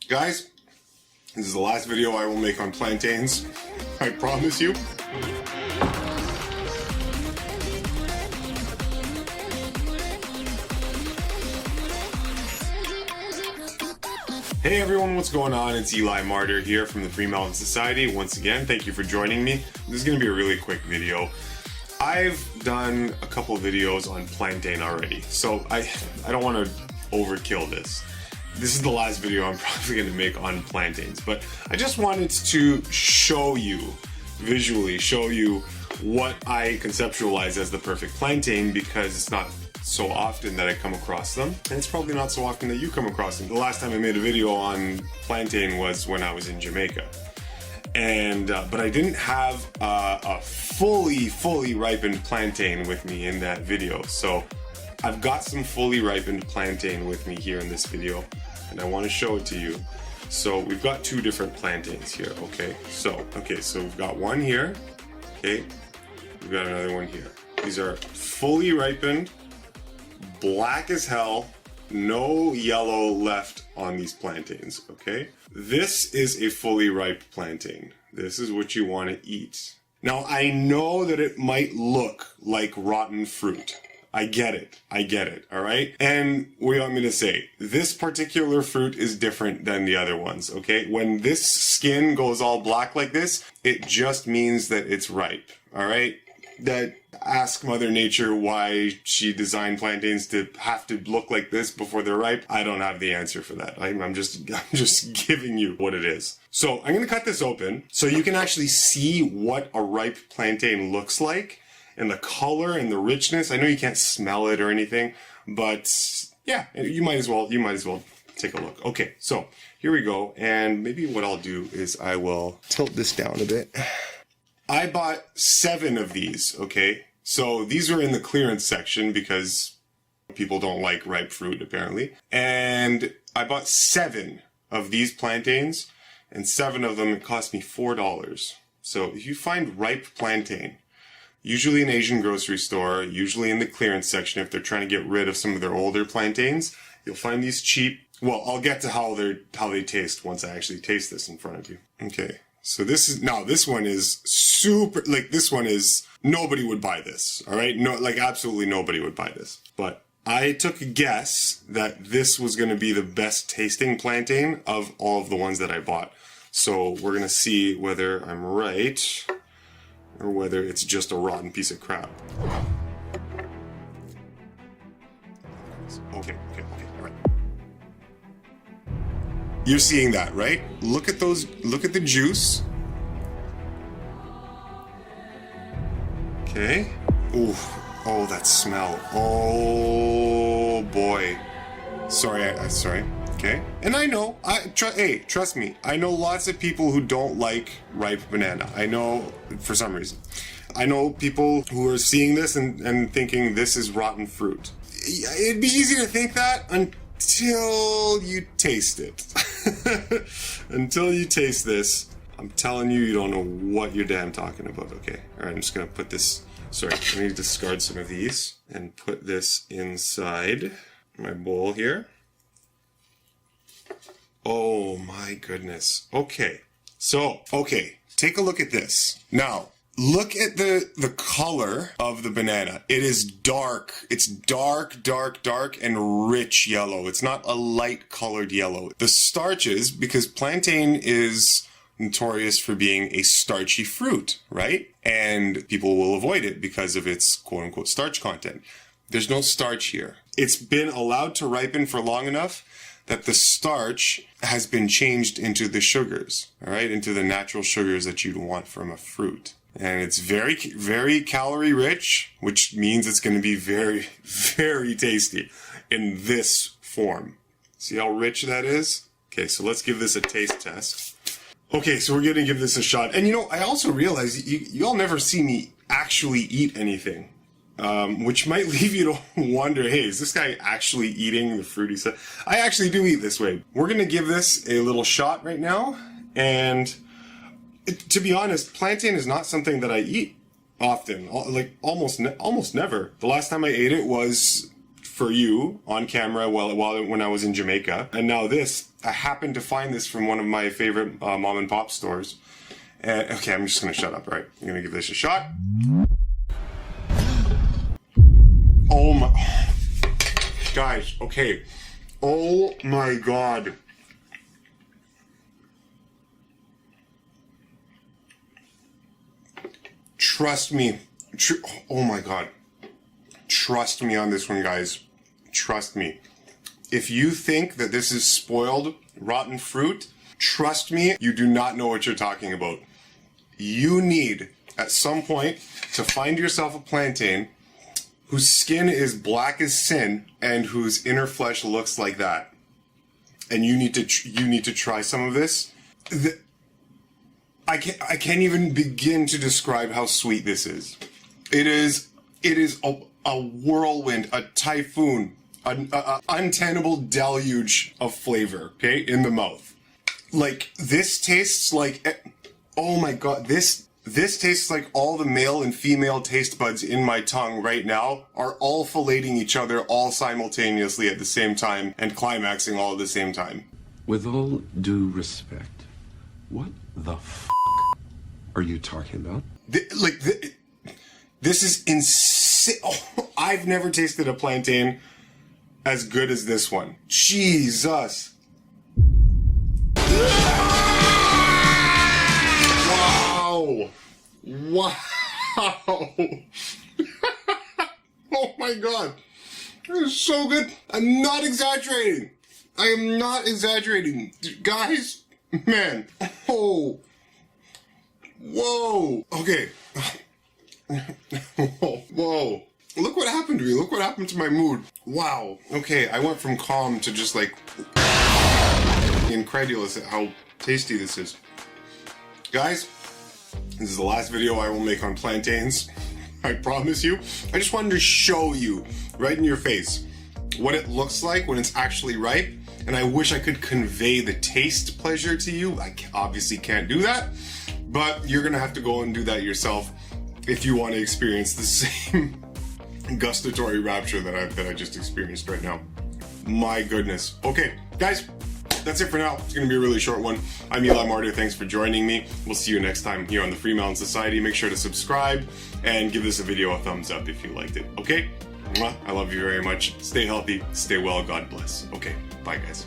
Guys, this is the last video I will make on plantains. I promise you. Hey everyone, what's going on? It's Eli Martyr here from the FreeMelon Society. Once again, thank you for joining me. This is going to be a really quick video. I've done a couple videos on plantain already, so I don't want to overkill this. This is the last video I'm probably going to make on plantains, but I just wanted to show you, visually show you what I conceptualize as the perfect plantain, because it's not so often that I come across them, and it's probably not so often that you come across them. The last time I made a video on plantain was when I was in Jamaica, and but I didn't have a fully ripened plantain with me in that video. So I've got some fully ripened plantain with me here in this video, and I want to show it to you. So we've got two different plantains here. Okay, so we've got one here. Okay, we've got another one here. These are fully ripened, black as hell, no yellow left on these plantains. Okay, this is a fully ripe plantain. This is what you want to eat. Now I know that it might look like rotten fruit. I get it, all right? And what do you want me to say? This particular fruit is different than the other ones, okay? When this skin goes all black like this, it just means that it's ripe, all right? That ask Mother Nature why she designed plantains to have to look like this before they're ripe. I don't have the answer for that. I'm just giving you what it is. So I'm gonna cut this open so you can actually see what a ripe plantain looks like, and the color and the richness. I know you can't smell it or anything, but yeah, you might as well take a look. Okay, so here we go. And maybe what I'll do is I will tilt this down a bit. I bought 7 of these, okay? So these are in the clearance section because people don't like ripe fruit apparently. And I bought 7 of these plantains, and 7 of them, it cost me $4. So if you find ripe plantain, usually in Asian grocery store, usually in the clearance section, if they're trying to get rid of some of their older plantains, you'll find these cheap. Well, I'll get to how they taste once I actually taste this in front of you. Okay, so this one is super, like this one is, nobody would buy this, all right? No, like absolutely nobody would buy this. But I took a guess that this was gonna be the best tasting plantain of all of the ones that I bought. So we're gonna see whether I'm right, or whether it's just a rotten piece of crap. Okay, all right. You're seeing that, right? Look at the juice. Okay. Ooh, oh, that smell. Oh boy. Sorry. Okay. And I know, hey, trust me, I know lots of people who don't like ripe banana. I know, for some reason. I know people who are seeing this and thinking this is rotten fruit. It'd be easy to think that until you taste it. Until you taste this, I'm telling you, you don't know what you're damn talking about, okay? All right, I'm just gonna put this, sorry, I need to discard some of these and put this inside my bowl here. Oh my goodness. Okay. So, take a look at this. Now, look at the color of the banana. It is dark. It's dark and rich yellow. It's not a light colored yellow. The starches, because plantain is notorious for being a starchy fruit, right? And people will avoid it because of its quote unquote starch content. There's no starch here. It's been allowed to ripen for long enough that the starch has been changed into the sugars, all right, into the natural sugars that you'd want from a fruit. And it's very, very calorie rich, which means it's going to be very, very tasty in this form. See how rich that is? Okay, so let's give this a taste test. Okay, so we're going to give this a shot. And you know, I also realize y'all never see me actually eat anything. Which might leave you to wonder, hey, is this guy actually eating the fruity stuff? I actually do eat this way. We're going to give this a little shot right now. And to be honest, plantain is not something that I eat often, like almost never. The last time I ate it was for you on camera when I was in Jamaica. And now this, I happened to find this from one of my favorite mom and pop stores. And okay, I'm just gonna shut up. All right, I'm gonna give this a shot. Oh my, guys. Okay. Oh my God. Trust me. Oh my God. Trust me on this one, guys. Trust me. If you think that this is spoiled, rotten fruit, trust me, you do not know what you're talking about. You need, at some point, to find yourself a plantain whose skin is black as sin and whose inner flesh looks like that. And you need to try some of this. I can't even begin to describe how sweet this is. It is a whirlwind, a typhoon, an untenable deluge of flavor, okay, in the mouth. Like, this tastes like, oh my God, this tastes like all the male and female taste buds in my tongue right now are all filleting each other all simultaneously at the same time and climaxing all at the same time. With all due respect, what the f*** are you talking about? This is insane. Oh, I've never tasted a plantain as good as this one. Jesus. Wow. Wow. Oh my God. This is so good. I'm not exaggerating. I am not exaggerating. Guys, man. Oh. Whoa. Okay. Whoa. Look what happened to me. Look what happened to my mood. Wow. Okay, I went from calm to just like incredulous at how tasty this is. Guys, this is the last video I will make on plantains. I promise you. I just wanted to show you right in your face what it looks like when it's actually ripe. And I wish I could convey the taste pleasure to you. I obviously can't do that, but you're gonna have to go and do that yourself if you want to experience the same gustatory rapture that I just experienced right now. My goodness. Okay, guys, that's it for now. It's going to be a really short one. I'm Eli Martyr. Thanks for joining me. We'll see you next time here on the FreeMelon Society. Make sure to subscribe and give this video a thumbs up if you liked it. Okay? I love you very much. Stay healthy. Stay well. God bless. Okay, bye guys.